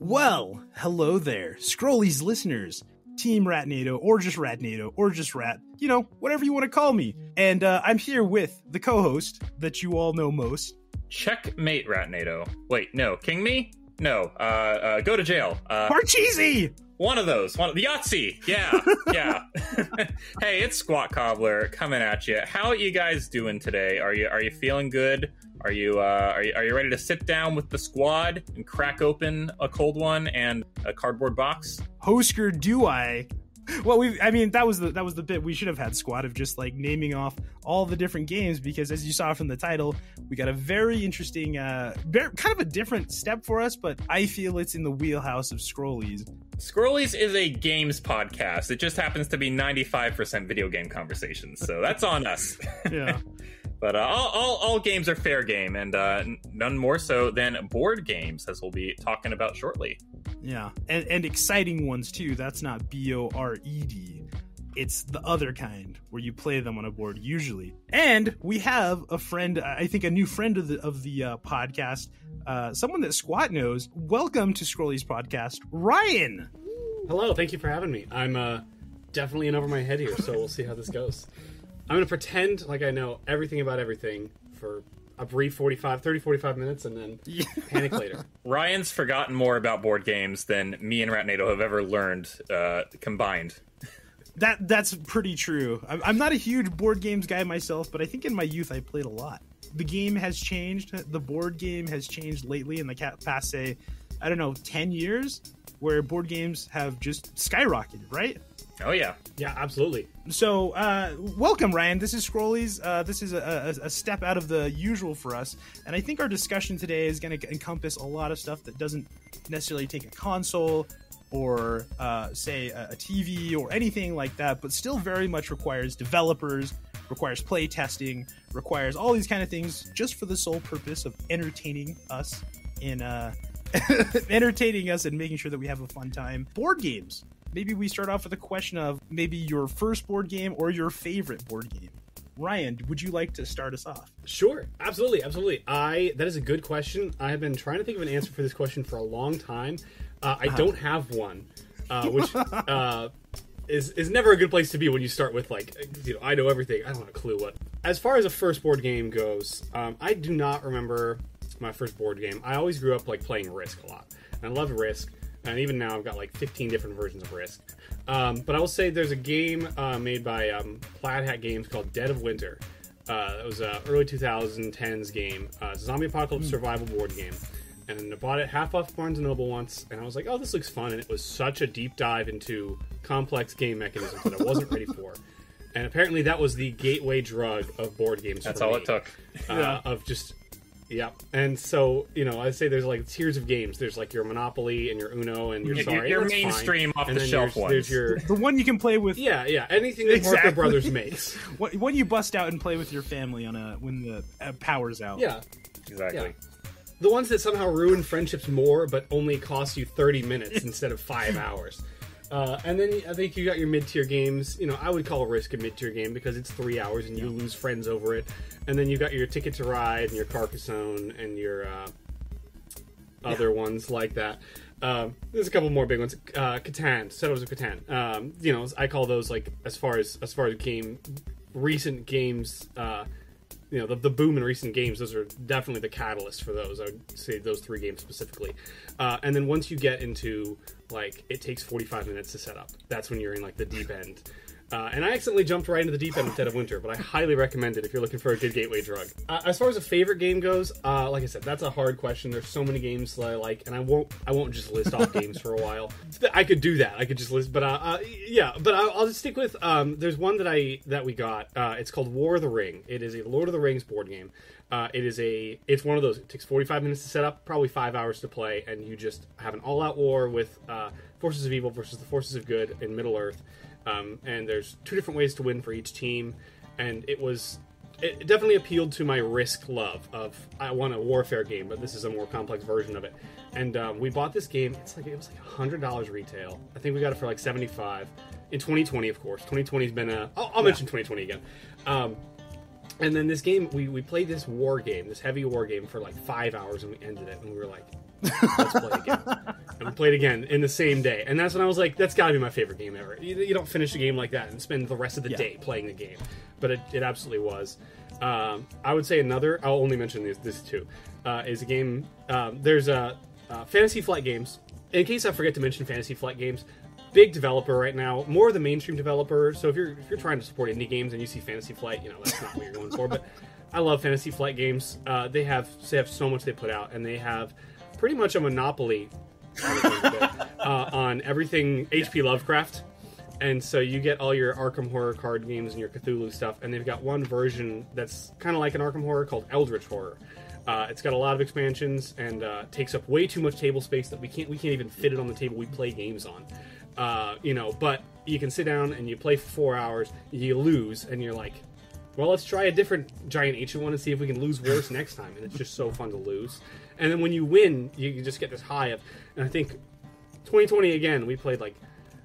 Well, hello there, Scrollies listeners, Team Ratnado, or just Ratnado, or just Rat, you know, whatever you want to call me. And I'm here with the co-host that you all know most. Checkmate, Ratnado. Wait, no, King Me? No, go to jail. Parcheesi! One of those. The Yahtzee. Yeah, yeah. Hey, it's Sqat Cobbler coming at you. How are you guys doing today? Are you feeling good? Are you ready to sit down with the squad and crack open a cold one and a cardboard box? Hosker, do I? Well, that was the bit. We should have had Sqat of just like naming off all the different games, because as you saw from the title, we got a very interesting, kind of a different step for us, but I feel it's in the wheelhouse of Scrollies. Scrollies is a games podcast. It just happens to be 95% video game conversations, so that's on us. Yeah. But all games are fair game, and none more so than board games, as we'll be talking about shortly. Yeah, and exciting ones too. That's not B-O-R-E-D. It's the other kind, where you play them on a board usually. And we have a friend, I think a new friend of the podcast, someone that Sqat knows. Welcome to Scrollies podcast, Ryan. Hello, thank you for having me. I'm definitely in over my head here, so we'll see how this goes. I'm going to pretend like I know everything about everything for a brief 30-45 minutes, and then panic later. Ryan's forgotten more about board games than me and Ratnado have ever learned combined. That's pretty true. I'm not a huge board games guy myself, but I think in my youth I played a lot. The game has changed. The board game has changed lately in the past, say, 10 years, where board games have just skyrocketed, right? Oh, yeah. Yeah, absolutely. So, welcome, Ryan. This is Scrollies. This is a step out of the usual for us, and I think our discussion today is going to encompass a lot of stuff that doesn't necessarily take a console or, say, a TV or anything like that, but still very much requires developers, requires play testing, requires all these kind of things just for the sole purpose of entertaining us in entertaining us and making sure that we have a fun time. Board games. Maybe we start off with a question of maybe your first board game or your favorite board game. Ryan, would you like to start us off? Sure, absolutely. That is a good question. I have been trying to think of an answer for this question for a long time. I don't have one, which is never a good place to be when you start with I know everything. I don't have a clue what. As far as a first board game goes, I do not remember my first board game. I always grew up playing Risk a lot, and I loved Risk. And even now, I've got 15 different versions of Risk. But I will say there's a game made by Plaid Hat Games called Dead of Winter. It was an early 2010s game. It's a zombie apocalypse survival board game. And I bought it half off Barnes & Noble once, and I was like, oh, this looks fun. And it was such a deep dive into complex game mechanisms that I wasn't ready for. And apparently that was the gateway drug of board games. That's all it took. Yeah, and so, I say there's tiers of games. There's your Monopoly and your Uno and your Sorry. Your mainstream off-the-shelf ones. There's your... The one you can play with... Yeah, anything that Parker Brothers makes. When you bust out and play with your family when the power's out. Yeah. Exactly. Yeah. The ones that somehow ruin friendships more, but only cost you 30 minutes instead of 5 hours. And then I think you got your mid-tier games. I would call Risk a mid-tier game because it's 3 hours and you lose friends over it. And then you got your Ticket to Ride and your Carcassonne and your other ones like that. There's a couple more big ones. Catan, Settlers of Catan. I call those as far as recent games. The boom in recent games, those are definitely the catalyst for those. I would say those three games specifically. And then once you get into, it takes 45 minutes to set up. That's when you're in, the deep end. And I accidentally jumped right into the deep end with Dead of Winter, but I highly recommend it if you're looking for a good gateway drug. As far as a favorite game goes, like I said, that's a hard question. There's so many games that I like, and I won't just list off games for a while. I could do that. I could just list, but I'll just stick with. There's one that we got. It's called War of the Ring. It is a Lord of the Rings board game. It's one of those. It takes 45 minutes to set up, probably 5 hours to play, and you just have an all-out war with forces of evil versus the forces of good in Middle Earth. And there's two different ways to win for each team, and it definitely appealed to my Risk love of I want a warfare game, but this is a more complex version of it. And we bought this game. It was $100 retail. I think we got it for $75 in 2020. Of course, 2020's been I'll mention 2020 again. And then this game, we played this war game, this heavy war game for 5 hours, and we ended it, and we were like, let's play again. And we played again in the same day. And that's when I was like, that's got to be my favorite game ever. You don't finish a game like that and spend the rest of the day playing the game. But it absolutely was. I would say another, I'll only mention this two, is a game, there's Fantasy Flight Games. In case I forget to mention Fantasy Flight Games, big developer right now, more of the mainstream developer. So if you're trying to support indie games and you see Fantasy Flight, that's not what you're going for. But I love Fantasy Flight Games. They have so much they put out, and they have pretty much a monopoly on everything H.P. Lovecraft. And so you get all your Arkham Horror card games and your Cthulhu stuff, and they've got one version that's kind of like an Arkham Horror called Eldritch Horror. It's got a lot of expansions and takes up way too much table space that we can't even fit it on the table we play games on. But you can sit down and you play for 4 hours, you lose, and you're like, well, let's try a different giant ancient one and see if we can lose worse next time. And it's just so fun to lose. And then when you win, you just get this high of, and I think 2020 again, we played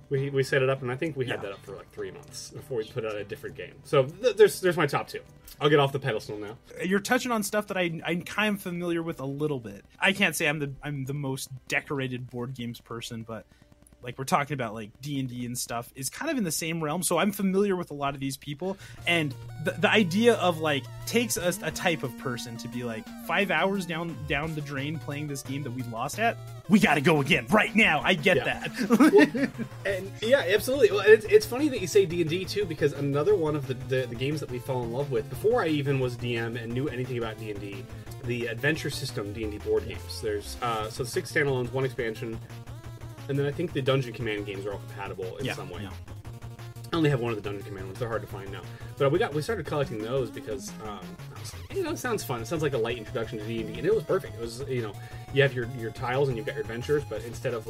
we set it up, and I think we had that up for 3 months before we put out a different game. So there's my top two. I'll get off the pedestal now. You're touching on stuff that I'm kind of familiar with a little bit. I can't say I'm the most decorated board games person, but we're talking about D&D and stuff is kind of in the same realm. So I'm familiar with a lot of these people, and the idea of takes a type of person to be 5 hours down the drain playing this game that we lost at. We got to go again right now. I get that. Absolutely. Well, it's funny that you say D&D too, because another one of the games that we fell in love with before I even was DM and knew anything about D&D, the Adventure System D&D board games. There's 6 standalones, 1 expansion. And then I think the Dungeon Command games are all compatible in some way. Yeah. I only have one of the Dungeon Command ones. They're hard to find now. But we started collecting those because, it sounds fun. It sounds like a light introduction to D&D. And it was perfect. It was, you have your tiles and you've got your adventures, but instead of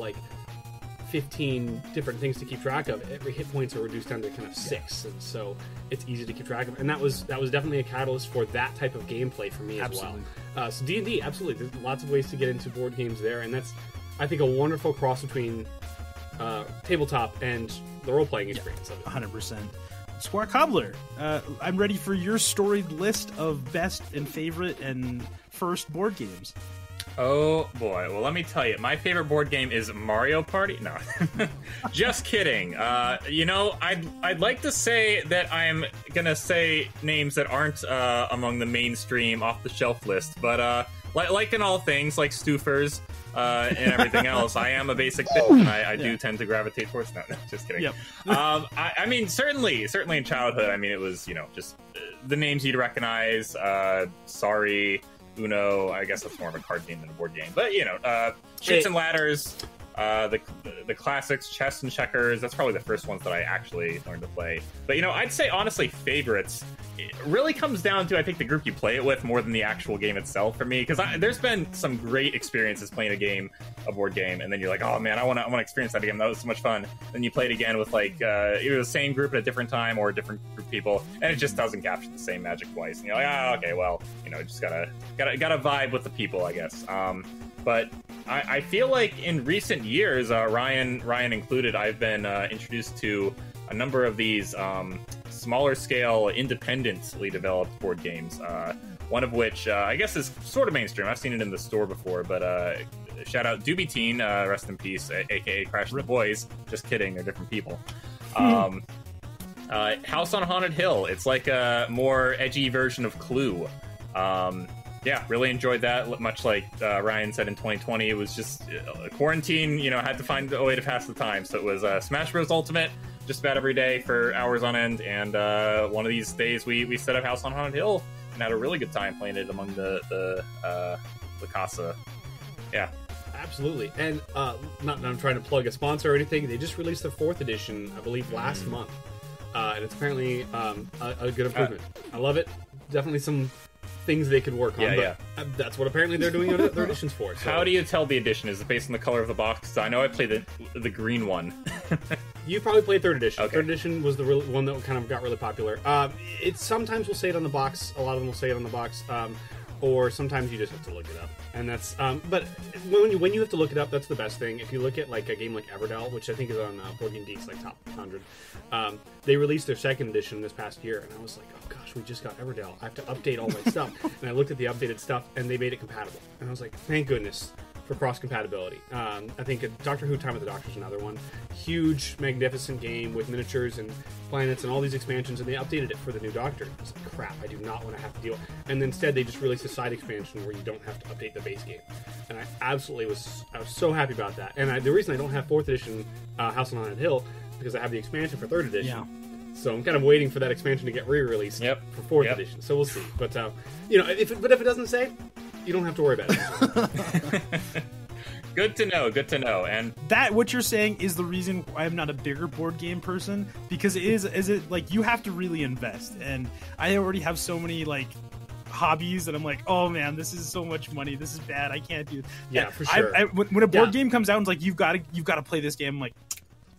15 different things to keep track of, every hit points are reduced down to kind of 6. And so it's easy to keep track of. And that was definitely a catalyst for that type of gameplay for me as well. So D&D, absolutely. There's lots of ways to get into board games there. And that's, I think, a wonderful cross between tabletop and the role-playing experience of it. 100%. Sqat Cobbler, I'm ready for your storied list of best and favorite and first board games. Oh boy, well let me tell you, my favorite board game is Mario Party. No, just kidding. I'd like to say that I'm gonna say names that aren't among the mainstream off-the-shelf list, but like in all things, like Stoofers and everything else, I am a basic bitch, and I do tend to gravitate towards. No, just kidding. Yep. I mean, certainly in childhood, I mean, it was just the names you'd recognize. Sorry, Uno. I guess that's more of a card game than a board game, but Chutes and Ladders. The classics, chess and checkers. That's probably the first ones that I actually learned to play. But I'd say honestly, favorites. It really comes down to, I think, the group you play it with more than the actual game itself for me. Because there's been some great experiences playing a board game, and then you're like, oh man, I want to experience that again. That was so much fun. Then you play it again with either the same group at a different time or a different group of people, and it just doesn't capture the same magic twice. And you're like, okay, well, just gotta vibe with the people, I guess. But I feel like in recent years, Ryan included, I've been introduced to a number of these smaller scale, independently developed board games. One of which I guess is sort of mainstream. I've seen it in the store before, but shout out Doobie Teen, rest in peace, aka Crash the Boys. Just kidding, they're different people. House on Haunted Hill. It's like a more edgy version of Clue. Yeah, really enjoyed that. Much like Ryan said in 2020, it was just quarantine, had to find a way to pass the time. So it was Smash Bros. Ultimate, just about every day for hours on end. And one of these days we set up House on Haunted Hill and had a really good time playing it among the casa. Yeah. Absolutely. And not that I'm trying to plug a sponsor or anything, they just released their 4th edition, I believe, last month. And it's apparently a good improvement. I love it. Definitely some things they could work on, but that's what apparently they're doing their editions for. So. How do you tell the edition? Is it based on the color of the box? I know I played the green one. You probably played 3rd edition. Okay. 3rd edition was the one that kind of got really popular. It sometimes will say it on the box. A lot of them will say it on the box. Or sometimes you just have to look it up, and that's. But when you have to look it up, that's the best thing. If you look at a game like Everdell, which I think is on Board Game Geek's top 100, they released their 2nd edition this past year, and I was like, oh gosh, we just got Everdell. I have to update all my stuff, and I looked at the updated stuff, and they made it compatible, and I was like, thank goodness. for cross compatibility. I think Doctor Who: Time of the Doctor is another one. Huge, magnificent game with miniatures and planets and all these expansions, and they updated it for the new Doctor. It's like, crap, I do not want to have to deal. And instead, they just released a side expansion where you don't have to update the base game. And I was so happy about that. And the reason I don't have 4th edition House on Haunted Hill because I have the expansion for 3rd edition. Yeah. So I'm kind of waiting for that expansion to get re-released for 4th edition. So we'll see. But if it doesn't say, you don't have to worry about it. Good to know. Good to know. And that what you're saying is the reason I'm not a bigger board game person, because is it like you have to really invest, and I already have so many like hobbies that I'm like, oh man, this is so much money. This is bad. I can't do. Yeah, for sure. When a board game comes out and it's like you've got to play this game, I'm like,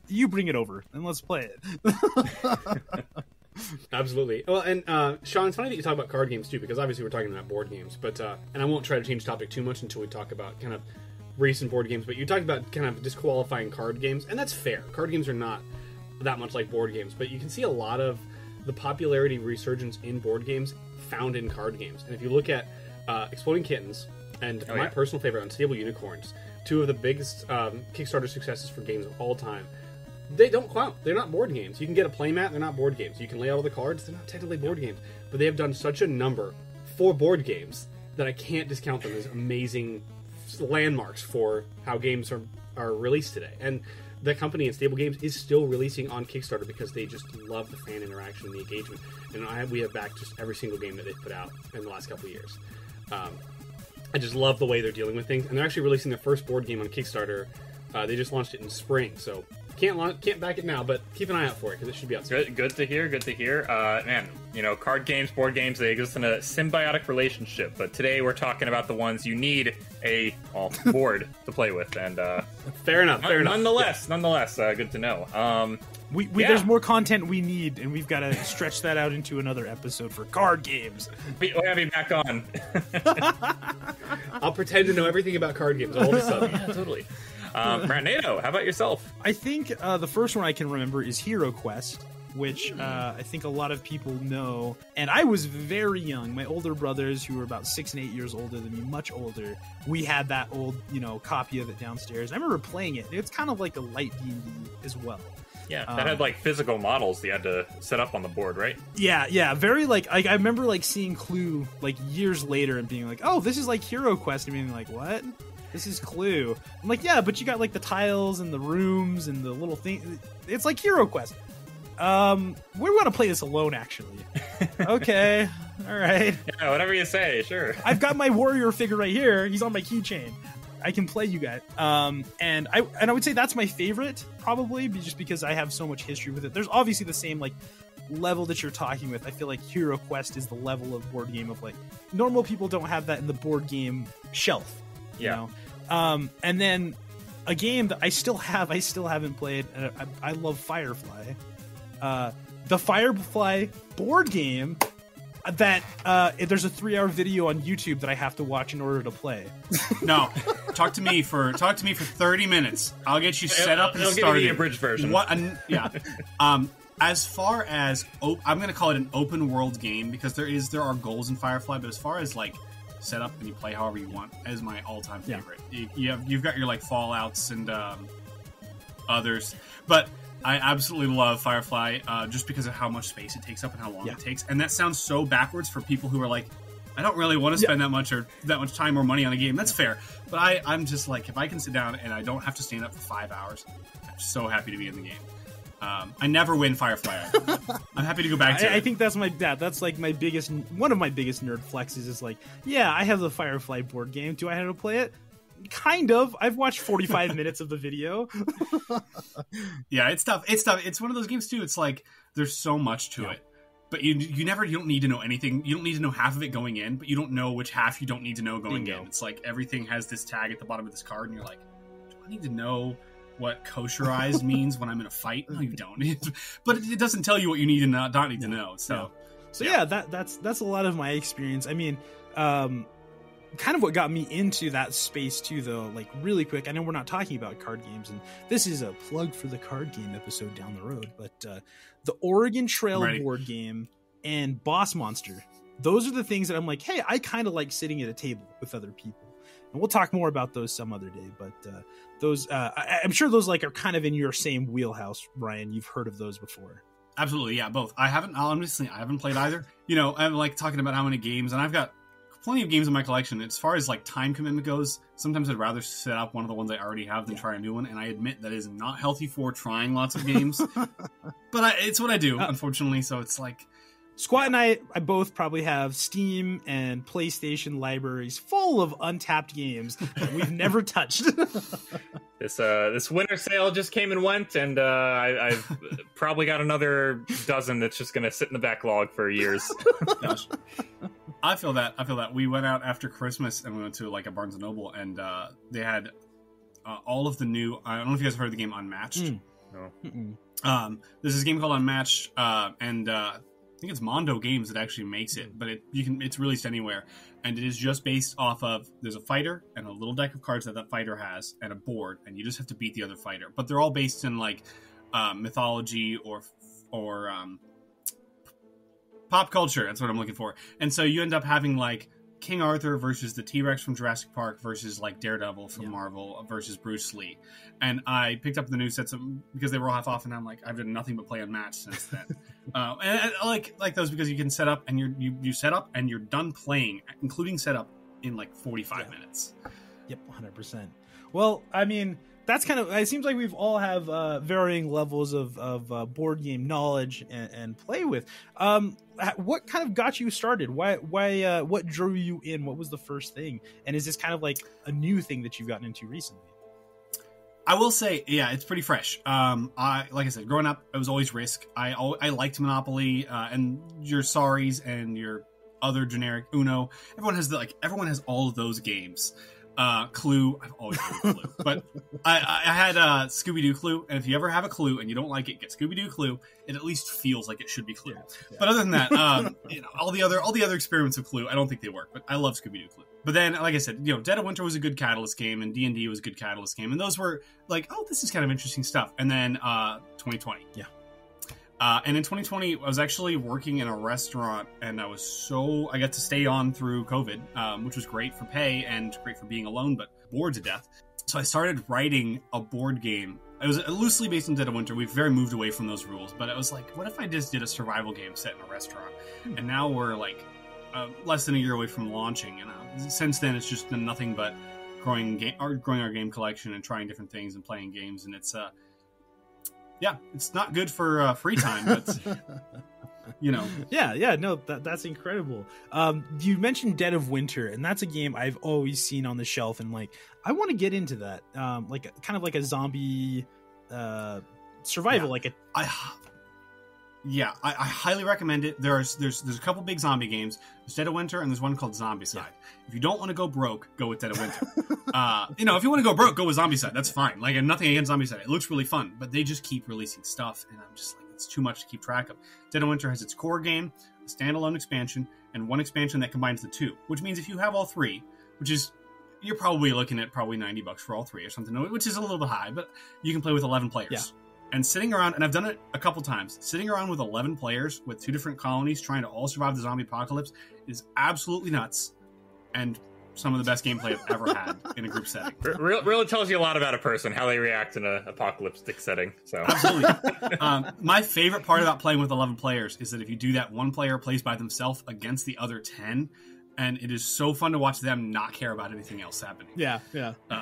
you bring it over and let's play it. Absolutely. Well, and Sean, it's funny that you talk about card games too, because obviously we're talking about board games, but and I won't try to change the topic too much until we talk about kind of recent board games, but you talked about kind of disqualifying card games, and that's fair. Card games are not that much like board games, but you can see a lot of the popularity resurgence in board games found in card games. And if you look at Exploding Kittens and my personal favorite, Unstable Unicorns, two of the biggest Kickstarter successes for games of all time, they don't count. They're not board games. You can get a playmat, they're not board games. You can lay out all the cards, they're not technically board games. But they have done such a number for board games that I can't discount them as amazing landmarks for how games are released today. And the company Unstable Games is still releasing on Kickstarter because they just love the fan interaction and the engagement. And we have backed just every single game that they've put out in the last couple of years. I just love the way they're dealing with things. And they're actually releasing their first board game on Kickstarter. They just launched it in spring, so can't back it now, but keep an eye out for it because it should be out soon. Good to hear. Good to hear. Man, card games, board games, they exist in a symbiotic relationship. But today we're talking about the ones you need a board to play with. And fair enough. Nonetheless, good to know. There's more content we need, and we've got to stretch that out into another episode for card games. We'll have you back on. I'll pretend to know everything about card games all of a sudden. Yeah, totally. Brandado, how about yourself? I think the first one I can remember is Hero Quest, which I think a lot of people know. And I was very young. My older brothers, who were about 6 and 8 years older than me, much older, we had that old, copy of it downstairs. I remember playing it. It's kind of like a light D&D as well. Yeah, that had like physical models that you had to set up on the board, right? Yeah. Very like I remember like seeing Clue like years later and being like, oh, this is like Hero Quest, and being like, what? This is Clue. I'm like, yeah, but you got like the tiles and the rooms and the little thing. It's like Hero Quest. We want to play this alone, actually. Okay, all right. Yeah, whatever you say, sure. I've got my warrior figure right here. He's on my keychain. I can play you guys. And I would say that's my favorite, probably, just because I have so much history with it. There's obviously the same like level that you're talking with. I feel like Hero Quest is the level of board game of like normal people don't have that in the board game shelf. Yeah. And then a game that I still haven't played. I love Firefly. The Firefly board game that there's a 3-hour video on YouTube that I have to watch in order to play. No, talk to me for 30 minutes. I'll get you set up and started. I'll give you the abridged version. Yeah. As far as I'm going to call it an open world game because there are goals in Firefly, but as far as like set up and you play however you want is my all-time favorite. Yeah. You've got your like Fallouts and others, but I absolutely love Firefly just because of how much space it takes up and how long it takes. And that sounds so backwards for people who are like, I don't really want to spend that much time or money on a game. That's fair. But I'm just like, if I can sit down and I don't have to stand up for 5 hours, I'm so happy to be in the game. I never win Firefly. I'm happy to go back to it. I think that's that's like one of my biggest nerd flexes is like, yeah, I have the Firefly board game. Do I have to play it? Kind of. I've watched 45 minutes of the video. Yeah, it's tough. It's one of those games too. It's like there's so much to it, but you don't need to know anything. You don't need to know half of it going in, but you don't know which half you don't need to know going in. It's like everything has this tag at the bottom of this card, and you're like, do I need to know what kosherized means when I'm in a fight? No, you don't. But it doesn't tell you what you need and not need to know. So yeah, that's a lot of my experience. I mean, kind of what got me into that space too, though, like really quick, I know we're not talking about card games, and this is a plug for the card game episode down the road, but the Oregon Trail board game and Boss Monster, those are the things that I'm like, hey, I kind of like sitting at a table with other people. And we'll talk more about those some other day. But those, I'm sure those like are kind of in your same wheelhouse, Ryan. You've heard of those before. Absolutely, yeah, both. I haven't played either. You know, I'm like talking about how many games, and I've got plenty of games in my collection. As far as like time commitment goes, sometimes I'd rather set up one of the ones I already have than try a new one. And I admit that is not healthy for trying lots of games, but it's what I do, unfortunately. So it's like Sqat and I both probably have Steam and PlayStation libraries full of untapped games that we've never touched. This winter sale just came and went, and I've probably got another dozen that's just going to sit in the backlog for years. Gosh. I feel that. We went out after Christmas and we went to like a Barnes & Noble, and they had all of the new... I don't know if you guys have heard of the game Unmatched. No. There's this game called Unmatched, and I think it's Mondo Games that actually makes it, but it's released anywhere, and it is just based off of, there's a fighter and a little deck of cards that fighter has and a board, and you just have to beat the other fighter. But they're all based in like mythology or pop culture. That's what I'm looking for. And so you end up having like King Arthur versus the T-Rex from Jurassic Park versus like Daredevil from Marvel versus Bruce Lee. And I picked up the new sets because they were all half off, and I'm like, I've done nothing but play Unmatched since then. And I like those because you can set up and you set up and you're done playing, including setup, in like 45 minutes. Yep, 100%. Well, I mean, that's kind of, it seems like we've all have varying levels of board game knowledge and play with. What kind of got you started? Why what drew you in? What was the first thing? And is this kind of like a new thing that you've gotten into recently? I will say, yeah, it's pretty fresh. Like I said, growing up, it was always Risk. I liked Monopoly and your Sorries and your other generic Uno. Everyone has all of those games. Clue, I've always played Clue, but I had Scooby-Doo Clue, and if you ever have a Clue and you don't like it, get Scooby-Doo Clue. It at least feels like it should be Clue. Yeah. But other than that, all the other experiments of Clue, I don't think they work, but I love Scooby-Doo Clue. But then, like I said, Dead of Winter was a good Catalyst game, and D&D was a good Catalyst game, and those were like, oh, this is kind of interesting stuff. And then 2020. Yeah. And in 2020, I was actually working in a restaurant, and I got to stay on through COVID, which was great for pay and great for being alone, but bored to death. So I started writing a board game. It was loosely based on Dead of Winter. We've very moved away from those rules, but I was like, what if I just did a survival game set in a restaurant? And now we're like less than a year away from launching, and since then it's just been nothing but growing our game collection and trying different things and playing games, and it's yeah, it's not good for free time, but Yeah, no, that's incredible. You mentioned Dead of Winter, and that's a game I've always seen on the shelf, and like, I want to get into that. Like kind of like a zombie survival, I highly recommend it. There's a couple big zombie games. There's Dead of Winter, and there's one called Zombicide. Yeah. If you don't want to go broke, go with Dead of Winter. If you want to go broke, go with Zombicide. That's fine. Like, I'm nothing against Zombicide. It looks really fun, but they just keep releasing stuff, and I'm just like, it's too much to keep track of. Dead of Winter has its core game, a standalone expansion, and one expansion that combines the two, which means if you have all three, which is, you're probably looking at probably $90 for all three or something, which is a little bit high, but you can play with 11 players. Yeah. And sitting around, and I've done it a couple times, sitting around with 11 players with 2 different colonies trying to all survive the zombie apocalypse is absolutely nuts, and some of the best gameplay I've ever had in a group setting. Really tells you a lot about a person, how they react in an apocalyptic setting. So absolutely. My favorite part about playing with 11 players is that if you do that, one player plays by themselves against the other 10, and it is so fun to watch them not care about anything else happening. Yeah.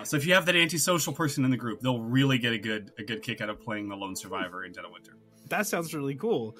So if you have that antisocial person in the group, they'll really get a good kick out of playing the lone survivor in Dead of Winter. That sounds really cool.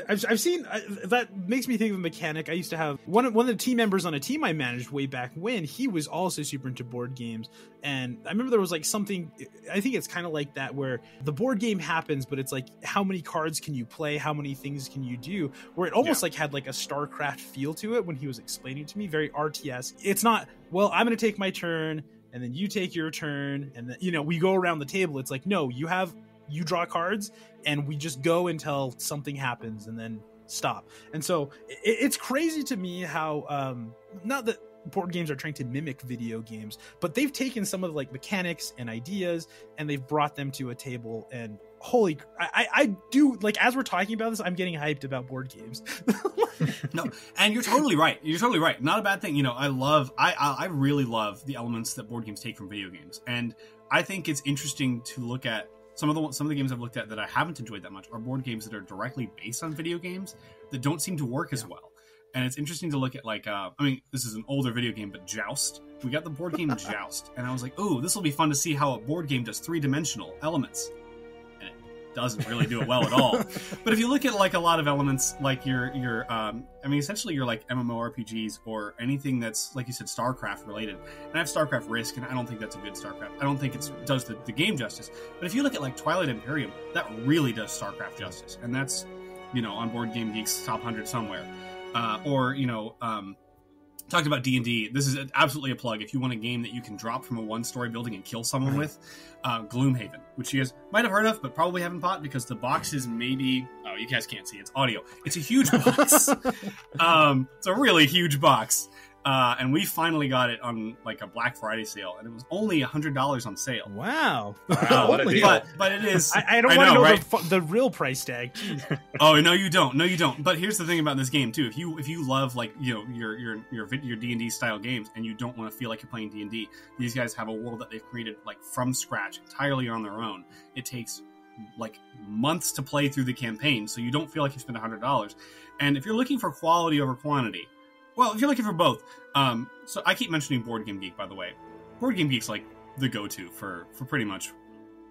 I've seen that makes me think of a mechanic. I used to have one of the team members on a team I managed way back when. He was also super into board games, and I remember there was like something. I think it's kind of like that where the board game happens, but it's like how many cards can you play, how many things can you do? Where it almost like had like a StarCraft feel to it when he was explaining to me, very RTS. It's not, well, I'm going to take my turn, and then you take your turn, and then we go around the table. It's like, no, you draw cards, and we just go until something happens and then stop. And so it's crazy to me how not that board games are trying to mimic video games, but they've taken some of the like mechanics and ideas and they've brought them to a table and I do, like, as we're talking about this, I'm getting hyped about board games. No, and you're totally right. You're totally right. Not a bad thing. You know, I really love the elements that board games take from video games, and I think it's interesting to look at some of the games I've looked at that I haven't enjoyed that much are board games that are directly based on video games that don't seem to work as well. And it's interesting to look at, like, I mean, this is an older video game, but Joust. We got the board game Joust, and I was like, ooh, this will be fun to see how a board game does three-dimensional elements. And it doesn't really do it well at all. But if you look at, like, a lot of elements, like your I mean, essentially your, like, MMORPGs or anything that's, like you said, StarCraft related. And I have StarCraft Risk, and I don't think that's a good StarCraft. I don't think it does the game justice. But if you look at, like, Twilight Imperium, that really does StarCraft justice. And that's, you know, on Board Game Geek's top 100 somewhere. Or, you know, talked about D&D. This is absolutely a plug. If you want a game that you can drop from a one-story building and kill someone with, Gloomhaven, which you guys might have heard of, but probably haven't bought because the box is maybe... Oh, you guys can't see. It's audio. It's a huge box. It's a really huge box. And we finally got it on, like, a Black Friday sale, and it was only $100 on sale. Wow. Wow, what a deal. But it is... I don't want to know right? the real price tag. Jeez. Oh, no, you don't. No, you don't. But here's the thing about this game too. If you love, like, you know, your D&D style games, and you don't want to feel like you're playing D&D, these guys have a world that they've created, like, from scratch, entirely on their own. It takes, like, months to play through the campaign, so you don't feel like you spent $100. And if you're looking for quality over quantity, well, if you're looking for both, so I keep mentioning Board Game Geek, by the way. Board Game Geek's like the go-to for pretty much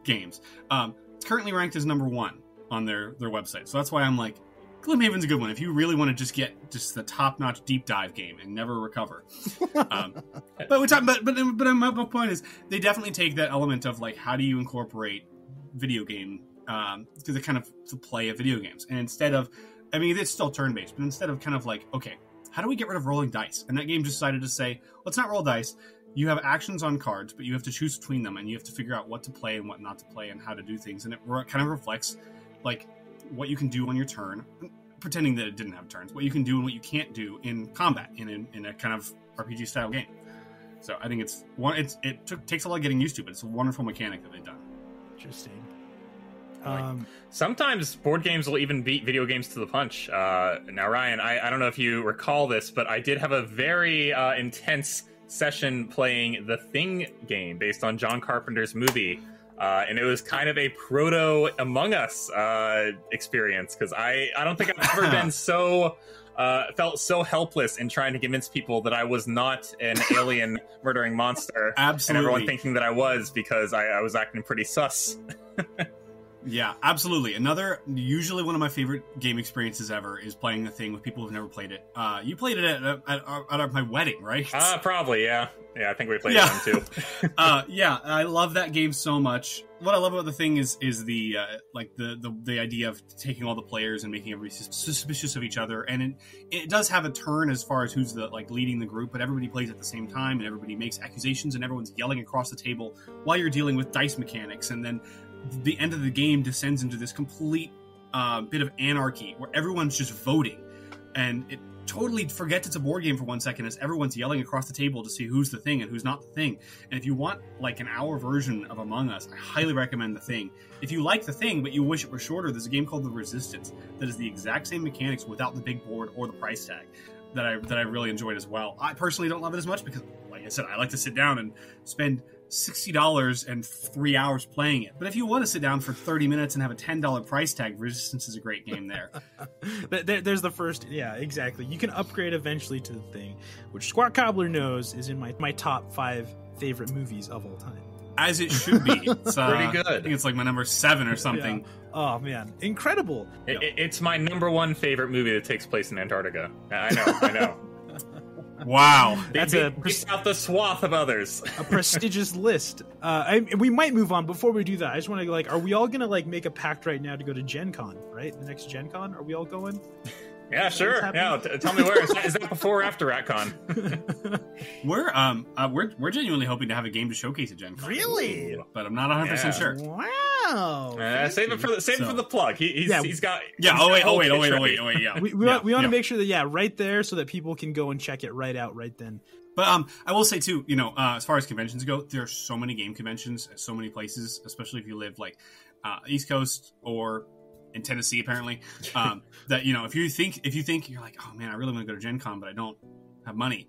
games. It's currently ranked as number 1 on their website, so that's why I'm like, Gloomhaven's a good one if you really want to just get just the top-notch deep dive game and never recover. But my point is, they definitely take that element of, like, how do you incorporate video game to the kind of to play of video games, and instead of, I mean, it's still turn-based, but instead of kind of like, okay, how do we get rid of rolling dice? And that game just decided to say, let's not roll dice. You have actions on cards, but you have to choose between them, and you have to figure out what to play and what not to play and how to do things. And it kind of reflects, like, what you can do on your turn, pretending that it didn't have turns, what you can do and what you can't do in combat in a kind of RPG style game. So I think takes a lot of getting used to, but it's a wonderful mechanic that they've done. Interesting. Sometimes board games will even beat video games to the punch. Now, Ryan, I don't know if you recall this, but I did have a very intense session playing the Thing game based on John Carpenter's movie. And it was kind of a proto Among Us experience, because I don't think I've ever been so felt so helpless in trying to convince people that I was not an alien murdering monster. Absolutely. And everyone thinking that I was, because I was acting pretty sus. Yeah, absolutely. Usually one of my favorite game experiences ever is playing the Thing with people who've never played it. You played it at my wedding, right? Probably, yeah. Yeah, I think we played it then too. Yeah, I love that game so much. What I love about the Thing is the idea of taking all the players and making everybody suspicious of each other, and it does have a turn as far as who's leading the group, but everybody plays at the same time, and everybody makes accusations, and everyone's yelling across the table while you're dealing with dice mechanics, and then the end of the game descends into this complete bit of anarchy where everyone's just voting, and it totally forgets it's a board game for 1 second as everyone's yelling across the table to see who's the Thing and who's not the Thing. And if you want like an hour version of Among Us, I highly recommend the Thing. If you like the Thing but you wish it were shorter, there's a game called The Resistance that is the exact same mechanics without the big board or the price tag that I really enjoyed as well. I personally don't love it as much because, like I said, I like to sit down and spend $60 and 3 hours playing it. But if you want to sit down for 30 minutes and have a $10 price tag, Resistance is a great game there. There's the first, yeah, exactly. You can upgrade eventually to the Thing, which Sqat Cobbler knows is in my top 5 favorite movies of all time. As it should be. It's pretty good. I think it's like my number 7 or something. Yeah. Oh man, incredible! It's my number 1 favorite movie that takes place in Antarctica. I know. Wow, that's beats out the swath of others. A prestigious list. We might move on. Before we do that, I just want to are we all gonna make a pact right now to go to Gen Con? Right, the next Gen Con. Are we all going? Yeah, sure. Yeah, tell me where. Is that before or after RatCon? We're genuinely hoping to have a game to showcase at Gen Con. Really? But I'm not 100% sure. Wow. Save it for the plug. He's got. Yeah. Oh wait. Yeah. We want to make sure that right there so that people can go and check it right out right then. But I will say too, as far as conventions go, there are so many game conventions at so many places, especially if you live East Coast or in Tennessee, apparently. That if you think you're like, oh man, I really want to go to Gen Con, but I don't have money.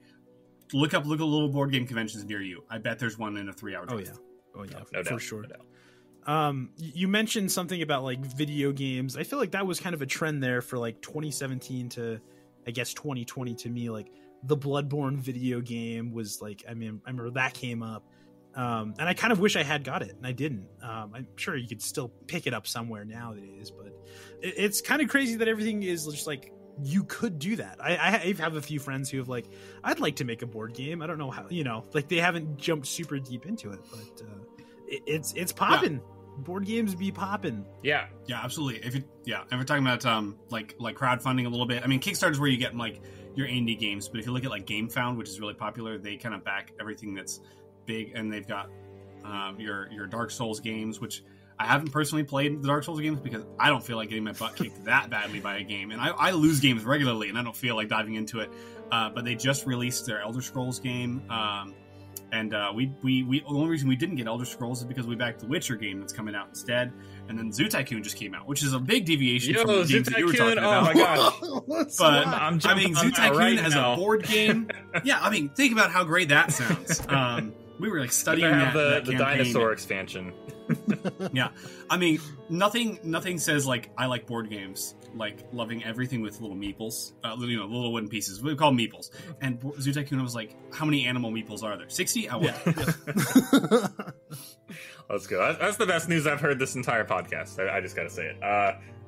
Look at little board game conventions near you. I bet there's one in a 3-hour drive. Oh yeah, No for doubt, sure. no doubt. You mentioned something about like video games. I feel like that was kind of a trend there for like 2017 to, I guess, 2020 to me. Like the Bloodborne video game was like, I remember that came up. And I kind of wish I had got it, and I didn't. I'm sure you could still pick it up somewhere nowadays, but it's kind of crazy that everything is just like, you could do that. I have a few friends who have like, I'd like to make a board game. I don't know how, like they haven't jumped super deep into it, but it's popping. Yeah. Board games be popping. Yeah, absolutely. If we're talking about like crowdfunding a little bit. I mean, Kickstarter's where you get like your indie games, but if you look at like GameFound, which is really popular, they kind of back everything that's big, and they've got your Dark Souls games, which I haven't personally played the Dark Souls games because I don't feel like getting my butt kicked that badly by a game, and I lose games regularly, and I don't feel like diving into it. But they just released their Elder Scrolls game, and we the only reason we didn't get Elder Scrolls is because we backed the Witcher game that's coming out instead, and then Zoo Tycoon just came out, which is a big deviation from the games that you were talking about. Oh my gosh! But Zoo Tycoon right as now. a board game, think about how great that sounds. We were like studying the campaign. dinosaur expansion. Yeah, nothing says like I like board games like loving everything with little meeples, little wooden pieces. We call them meeples. And Zoo Tycoon was like, how many animal meeples are there? 60? I want. Yeah. Let's go. That's the best news I've heard this entire podcast. I just got to say it.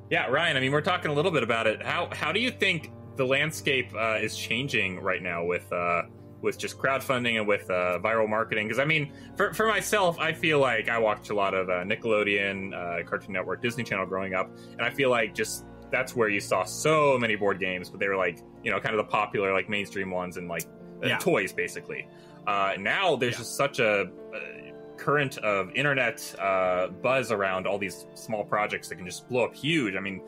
Yeah, Ryan. I mean, we're talking a little bit about it. How do you think the landscape is changing right now with just crowdfunding and with viral marketing? Because I mean, for myself, I feel like I watched a lot of Nickelodeon, Cartoon Network, Disney Channel growing up, and I feel like just that's where you saw so many board games, but they were like, kind of the popular, like mainstream ones and like toys, basically. Now there's just such a current of internet buzz around all these small projects that can just blow up huge. I mean,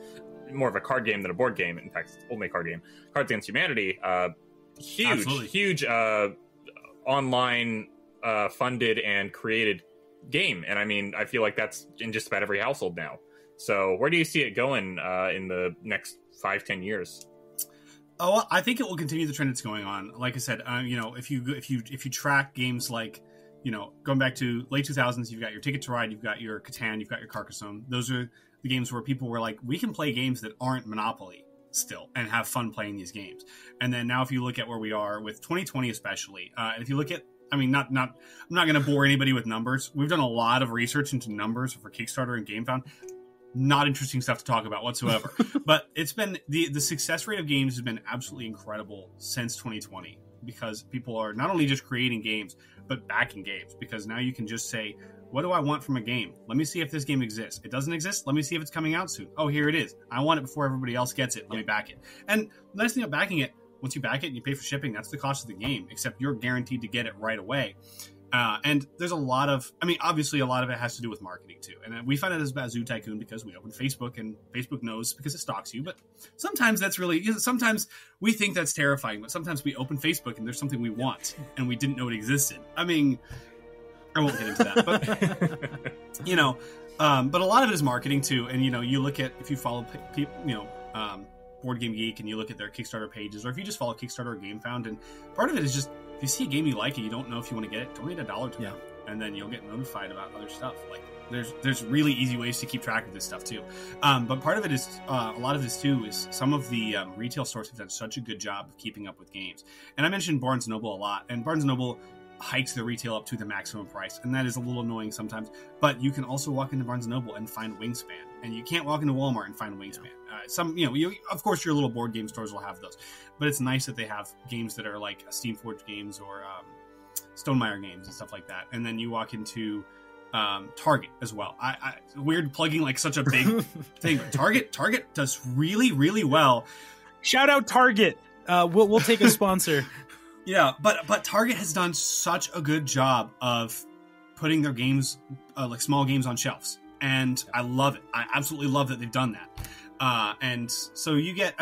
more of a card game than a board game. In fact, it's only a card game. Cards Against Humanity. Huge online funded and created game, and I mean, I feel like that's in just about every household now. So where do you see it going in the next 5-10 years? Oh, I think it will continue the trend it's going on. Like I said, if you track games like, going back to late 2000s, you've got your Ticket to Ride, you've got your Catan, you've got your Carcassonne. Those are the games where people were like, we can play games that aren't Monopoly still and have fun playing these games. And then now if you look at where we are with 2020 especially, and if you look at, I mean, I'm not going to bore anybody with numbers. We've done a lot of research into numbers for Kickstarter and GameFound. Not interesting stuff to talk about whatsoever. But it's been the success rate of games has been absolutely incredible since 2020, because people are not only just creating games but backing games, because now you can just say, what do I want from a game? Let me see if this game exists. It doesn't exist. Let me see if it's coming out soon. Oh, here it is. I want it before everybody else gets it. Let me back it. And the nice thing about backing it, once you back it and you pay for shipping, that's the cost of the game, except you're guaranteed to get it right away. And there's a lot of, obviously a lot of it has to do with marketing too. And we find out this about Zoo Tycoon because we open Facebook, and Facebook knows because it stalks you. But sometimes that's really, sometimes we think that's terrifying, but sometimes we open Facebook and there's something we want and we didn't know it existed. I won't get into that, but, but a lot of it is marketing too. And, you look at, if you follow people, Board Game Geek, and you look at their Kickstarter pages, or if you just follow Kickstarter or GameFound, and part of it is just, if you see a game you like and you don't know if you want to get it, donate $1 to them, and then you'll get notified about other stuff. Like there's really easy ways to keep track of this stuff too. But part of it is a lot of this too is some of the retail stores have done such a good job of keeping up with games. And I mentioned Barnes & Noble a lot, and Barnes & Noble hikes their retail up to the maximum price, and that is a little annoying sometimes. But you can also walk into Barnes & Noble and find Wingspan, and you can't walk into Walmart and find Wingspan. Of course, your little board game stores will have those, but it's nice that they have games that are like Steamforged games or Stonemaier games and stuff like that. And then you walk into Target as well. I weird plugging like such a big thing, but Target does really, really well. Shout out Target. We'll take a sponsor. Yeah, but Target has done such a good job of putting their games, like small games, on shelves, and I love it. I absolutely love that they've done that. And so you get,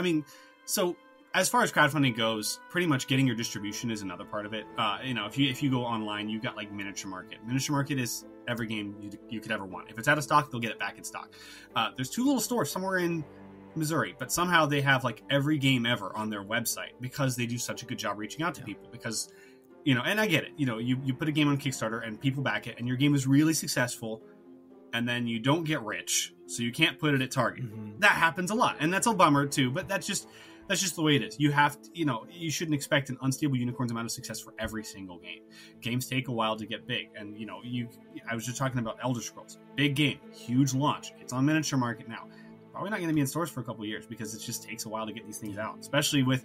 so as far as crowdfunding goes, pretty much getting your distribution is another part of it. If you go online, you've got like Miniature Market. Miniature Market is every game you could ever want. If it's out of stock, they'll get it back in stock. There's two little stores somewhere in Missouri, but somehow they have like every game ever on their website because they do such a good job reaching out to people. Because, and I get it. You put a game on Kickstarter and people back it, and your game is really successful, and then you don't get rich, so you can't put it at Target. Mm-hmm. That happens a lot, and that's a bummer too. But that's just the way it is. You have to, you shouldn't expect an unstable unicorn's amount of success for every single game. Games take a while to get big, and I was just talking about Elder Scrolls, big game, huge launch. It's on Miniature Market now. Probably not going to be in stores for a couple of years because it just takes a while to get these things out. Especially with,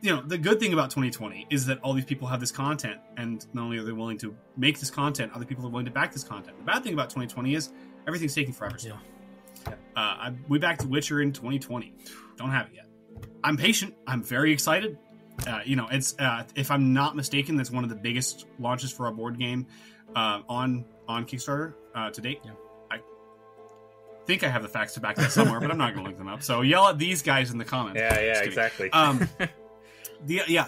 the good thing about 2020 is that all these people have this content, and not only are they willing to make this content, other people are willing to back this content. The bad thing about 2020 is everything's taking forever. Yeah. We backed Witcher in 2020. Don't have it yet. I'm patient. I'm very excited. It's if I'm not mistaken, that's one of the biggest launches for a board game on Kickstarter to date. Yeah. I think I have the facts to back that somewhere, but I'm not going to look them up. So yell at these guys in the comments. Yeah, exactly.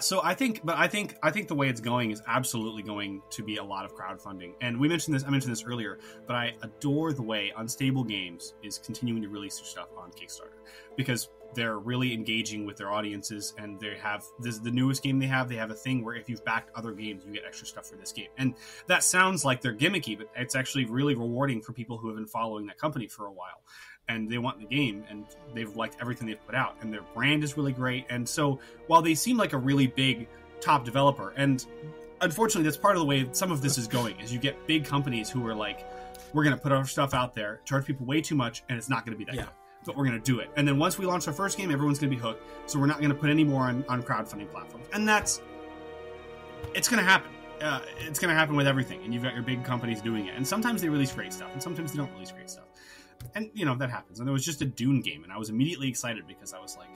So I think the way it's going is absolutely going to be a lot of crowdfunding. And I mentioned this earlier, but I adore the way Unstable Games is continuing to release their stuff on Kickstarter because they're really engaging with their audiences, and they have the newest game they have a thing where if you've backed other games, you get extra stuff for this game. And that sounds like they're gimmicky, but it's actually really rewarding for people who have been following that company for a while. And they want the game, and they've liked everything they've put out, and their brand is really great. And so while they seem like a really big top developer, and unfortunately that's part of the way some of this is going, is you get big companies who are like, we're going to put our stuff out there, charge people way too much, and it's not going to be that good. But we're going to do it. And then once we launch our first game, everyone's going to be hooked, so we're not going to put any more on crowdfunding platforms. And it's going to happen. It's going to happen with everything, and you've got your big companies doing it. And sometimes they release great stuff, and sometimes they don't release great stuff. And, that happens. And there was just a Dune game, and I was immediately excited because I was like,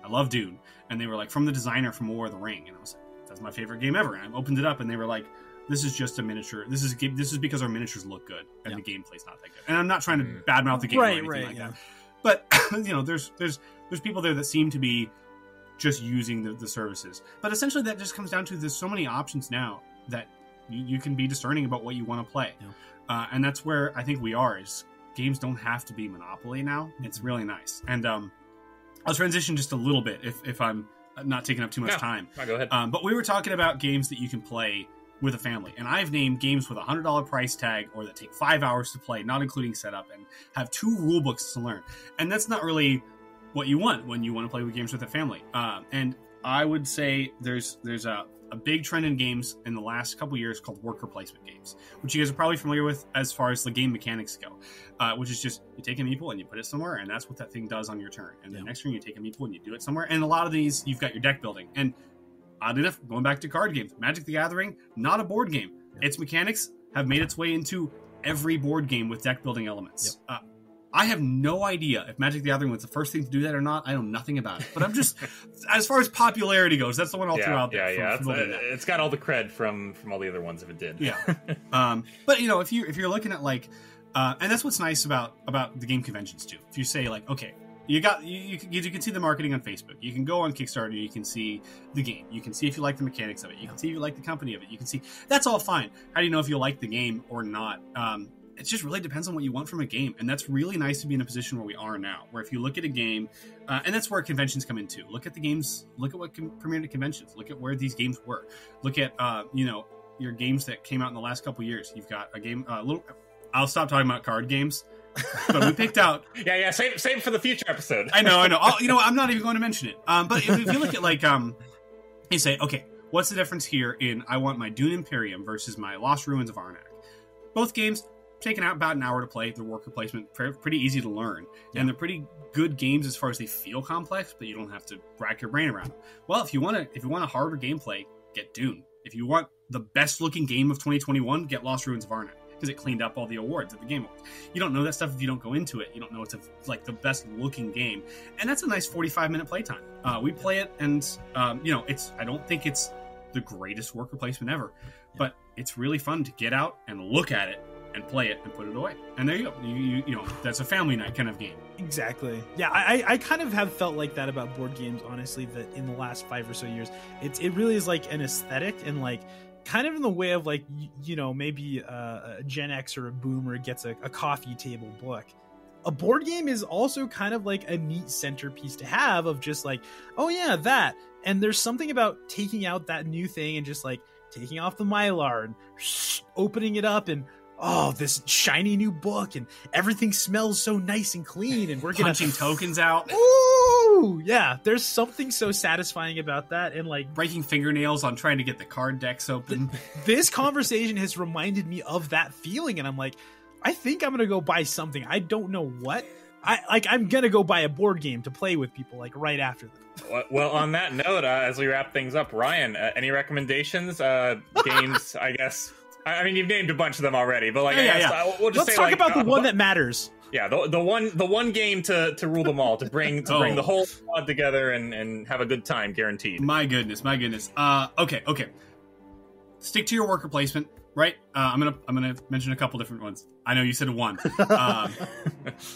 I love Dune. And they were like, from the designer from War of the Ring. And I was like, that's my favorite game ever. And I opened it up, and they were like, this is just a miniature. This is because our miniatures look good, and the gameplay's not that good. And I'm not trying to badmouth the game or anything like that. But, there's people there that seem to be just using the services. But essentially that just comes down to there's so many options now that you can be discerning about what you want to play. Yeah. And that's where I think we are, is games don't have to be Monopoly now. It's really nice. And I'll transition just a little bit if I'm not taking up too much time. Go ahead. But we were talking about games that you can play with a family, and I've named games with a $100 price tag or that take 5 hours to play, not including setup, and have 2 rule books to learn. And that's not really what you want when you want to play with games with a family. And I would say there's a big trend in games in the last couple years called worker placement games, which you guys are probably familiar with as far as the game mechanics go, which is just you take a meeple and you put it somewhere, and that's what that thing does on your turn. And the next turn you take a meeple and you do it somewhere. And a lot of these, you've got your deck building. And oddly enough, going back to card games, Magic the Gathering, not a board game. Its mechanics have made its way into every board game with deck building elements. I have no idea if Magic the Gathering was the first thing to do that or not. I know nothing about it. But I'm just, as far as popularity goes, that's the one I'll throw out there. It's got all the cred from all the other ones if it did. Yeah. But, if you're looking at and that's what's nice about the game conventions too. If you say okay, you can see the marketing on Facebook. You can go on Kickstarter. You can see the game. You can see if you like the mechanics of it. You can see if you like the company of it. You can see that's all fine. How do you know if you like the game or not? It just really depends on what you want from a game. And that's really nice to be in a position where we are now, where if you look at a game, and that's where conventions come into. Look at the games, look at what premiered at conventions, look at where these games were. Look at, your games that came out in the last couple years. You've got a game, I'll stop talking about card games, but we picked out. Save for the future episode. I know. I'm not even going to mention it. But if you look at you say, okay, what's the difference here in I want my Dune Imperium versus my Lost Ruins of Arnak? Both games taken out about an hour to play. They're worker placement, pretty easy to learn, and they're pretty good games as far as they feel complex, but you don't have to rack your brain around them. Well, if you want a harder gameplay, get Dune. If you want the best looking game of 2021, get Lost Ruins of Arnak, because it cleaned up all the awards at the Game Awards. You don't know that stuff if you don't go into it. You don't know it's the best looking game, and that's a nice 45-minute playtime. We play it, and I don't think it's the greatest worker placement ever, but it's really fun to get out and look at it and play it and put it away. And there you go. You know, that's a family night kind of game. Exactly. Yeah, I kind of have felt like that about board games, honestly, that in the last 5 or so years, it really is like an aesthetic, and like kind of in the way of like, you know, maybe a Gen X or a boomer gets a coffee table book. A board game is also kind of like a neat centerpiece to have, of just like, oh yeah, that. And there's something about taking out that new thing and just like taking off the Mylar and opening it up, and oh, this shiny new book, and everything smells so nice and clean, and we're punching tokens out. Ooh, yeah. There's something so satisfying about that, and like breaking fingernails on trying to get the card decks open. This conversation has reminded me of that feeling, and I'm like, I think I'm gonna go buy something. I don't know what. I'm gonna go buy a board game to play with people like right after this. Well, on that note, as we wrap things up, Ryan, any recommendations? Games, I guess. I mean, you've named a bunch of them already, but like, we'll just let's say, talk about the one that matters. Yeah, the one game to rule them all, to bring the whole squad together and have a good time, guaranteed. My goodness. Okay. Stick to your worker placement, right? I'm gonna mention a couple different ones. I know you said one.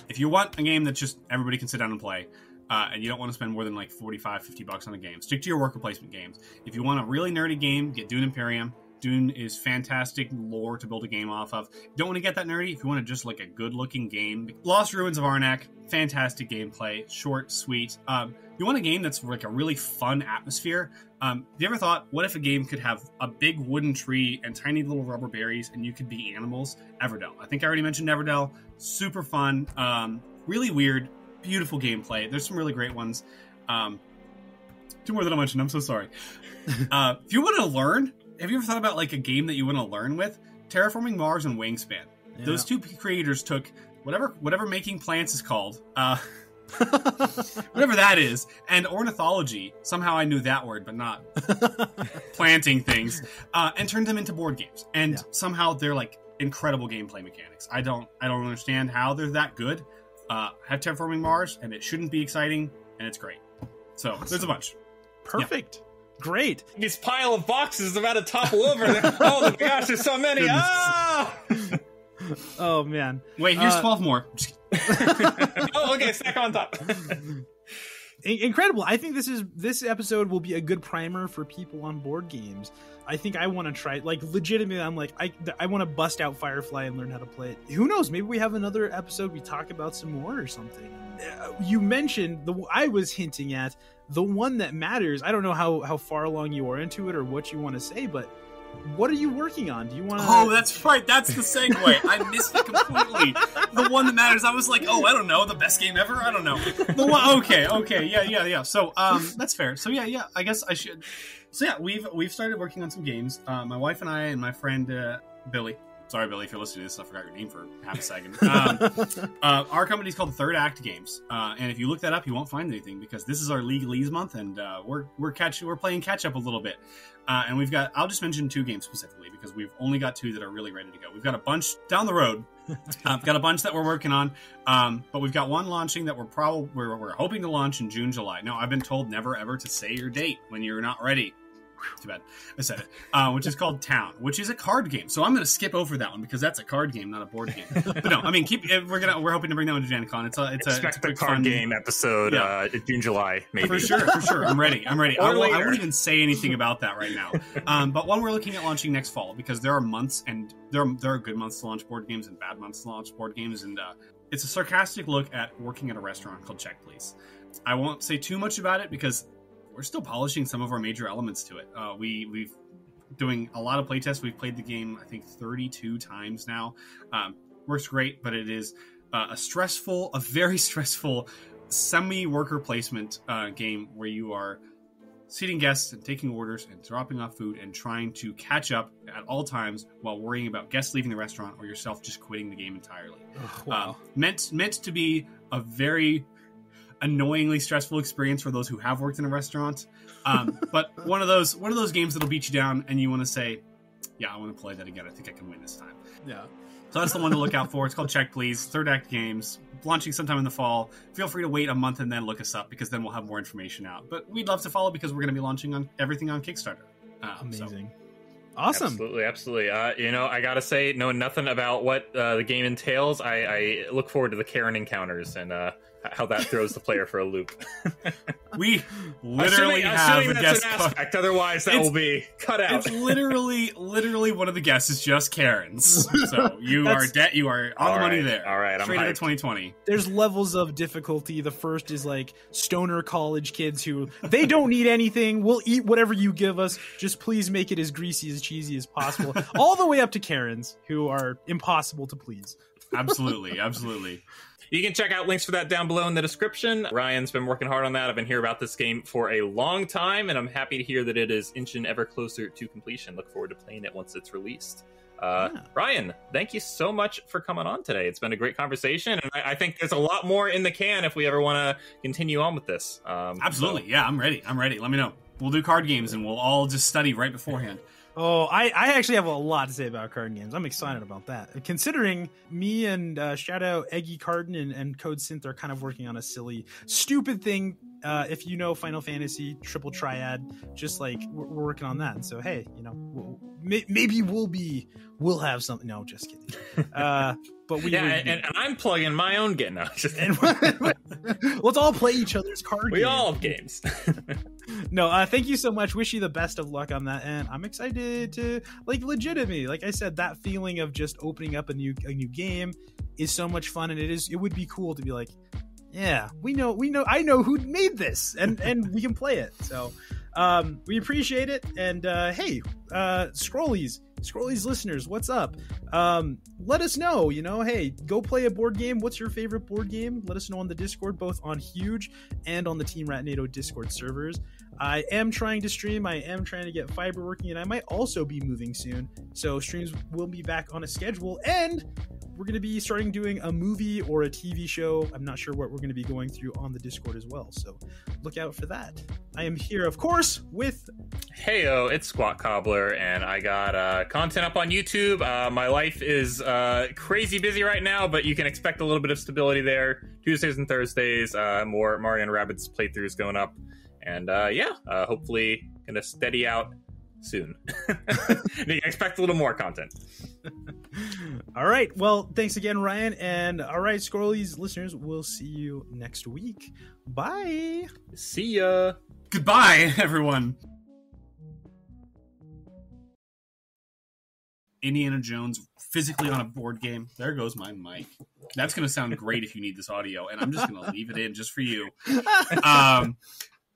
If you want a game that just everybody can sit down and play, and you don't want to spend more than like $45-$50 on a game, stick to your worker placement games. If you want a really nerdy game, get Dune Imperium. Dune is fantastic lore to build a game off of. Don't want to get that nerdy. If you want to just like a good-looking game, Lost Ruins of Arnak, fantastic gameplay, short, sweet. You want a game that's like a really fun atmosphere. Have you ever thought, what if a game could have a big wooden tree and tiny little rubber berries, and you could be animals? Everdell. I think I already mentioned Everdell. Super fun, really weird, beautiful gameplay. There's some really great ones. Two more that I mentioned. I'm so sorry. If you want to learn, have you ever thought about like a game that you want to learn with? Terraforming Mars and Wingspan. Yeah. Those two creators took whatever making plants is called, whatever that is, and ornithology. Somehow I knew that word, but not planting things, and turned them into board games. And somehow they're like incredible gameplay mechanics. I don't understand how they're that good. Have Terraforming Mars, and it shouldn't be exciting, and it's great. So there's a bunch. Perfect. Yeah. Great. This pile of boxes is about to topple over. Oh my gosh, there's so many. Oh man. Wait, here's 12 more. Oh, okay, stack on top. Incredible. I think this episode will be a good primer for people on board games. I think I want to try, like, legitimately, I'm like, I want to bust out Firefly and learn how to play it. Who knows? Maybe we have another episode we talk about some more or something. You mentioned, I was hinting at the one that matters. I don't know how far along you are into it or what you want to say, but what are you working on? Do you want to... Oh, that's right. That's the segue. I missed it completely. The one that matters. I was like, oh, I don't know. The best game ever? I don't know. The one... Okay. Yeah. So, that's fair. So, yeah. I guess I should... So, yeah, we've started working on some games. My wife and I and my friend, Billy. Sorry, Billy, if you're listening to this, I forgot your name for half a second. Our company's called Third Act Games, and if you look that up, you won't find anything because this is our legalese month, and we're playing catch up a little bit. And we've got, I'll just mention 2 games specifically because we've only got 2 that are really ready to go. We've got a bunch down the road. We've got a bunch that we're working on, but we've got one launching that we're hoping to launch in June, July. Now, I've been told never ever to say your date when you're not ready. Too bad. I said it. Which is called Town, which is a card game. So I'm going to skip over that one because that's a card game, not a board game. But no, I mean, we're hoping to bring that one to Gen Con. Expect the card game episode June, July, maybe. For sure. I'm ready. I won't even say anything about that right now. But one we're looking at launching next fall because there are months and there are good months to launch board games and bad months to launch board games, and it's a sarcastic look at working at a restaurant called Check Please. I won't say too much about it because we're still polishing some of our major elements to it. We've doing a lot of playtests. We've played the game, I think, 32 times now. Works great, but it is a very stressful semi-worker placement game where you are seating guests and taking orders and dropping off food and trying to catch up at all times while worrying about guests leaving the restaurant or yourself just quitting the game entirely. Oh, wow. Meant to be a very annoyingly stressful experience for those who have worked in a restaurant, but one of those games that'll beat you down and you want to say, yeah, I want to play that again. I think I can win this time. Yeah, so that's the one to look out for. It's called Check Please, Third Act Games, launching sometime in the fall. Feel free to wait a month and then look us up because then we'll have more information out, but we'd love to follow because we're going to be launching on everything on Kickstarter. Amazing. Awesome. Absolutely. I gotta say, knowing nothing about what the game entails, I look forward to the Karen encounters and how that throws the player for a loop. We literally have a guest. An aspect, otherwise that will be cut out. It's literally one of the guests is just Karen's. So you are on the money there. All right, straight out of 2020. There's levels of difficulty. The first is like stoner college kids who they don't need anything. We'll eat whatever you give us. Just please make it as greasy, as cheesy as possible. All the way up to Karens who are impossible to please. Absolutely. You can check out links for that down below in the description. Ryan's been working hard on that. I've been hearing about this game for a long time, and I'm happy to hear that it is inching ever closer to completion. Look forward to playing it once it's released. Ryan, thank you so much for coming on today. It's been a great conversation, and I think there's a lot more in the can if we ever want to continue on with this. Absolutely. Yeah, I'm ready. Let me know. We'll do card games, and we'll all just study right beforehand. Oh, I actually have a lot to say about card games. I'm excited about that. Considering me and shout out Eggy Carden and Code Synth are kind of working on a silly, stupid thing. If you know Final Fantasy Triple Triad, just like we're working on that. And so, hey, maybe we'll have something. No, just kidding. But and I'm plugging my own game now. Let's all play each other's card games. We all have games. No, thank you so much. Wish you the best of luck on that, and I'm excited to legitimately, like I said, that feeling of just opening up a new game is so much fun, and it would be cool to be like, yeah, we know, I know who made this, and we can play it. So we appreciate it, and hey, Scrollies listeners, what's up? Let us know, hey, go play a board game. What's your favorite board game? Let us know on the Discord, both on Huge and on the Team Ratnado Discord servers. I am trying to stream. I am trying to get fiber working, and I might also be moving soon. So streams will be back on a schedule, and we're going to be starting doing a movie or a TV show. I'm not sure what we're going to be going through on the Discord as well. So look out for that. I am here, of course, with... Heyo, it's Sqat Cobbler, and I got content up on YouTube. My life is crazy busy right now, but you can expect a little bit of stability there. Tuesdays and Thursdays, more Mario and Rabbids playthroughs going up. And hopefully going to steady out soon. You can expect a little more content. All right. Well, thanks again, Ryan. And all right, Scrollies listeners, we'll see you next week. Bye. See ya. Goodbye, everyone. Indiana Jones physically on a board game. There goes my mic. That's going to sound great if you need this audio, and I'm just going to leave it in just for you.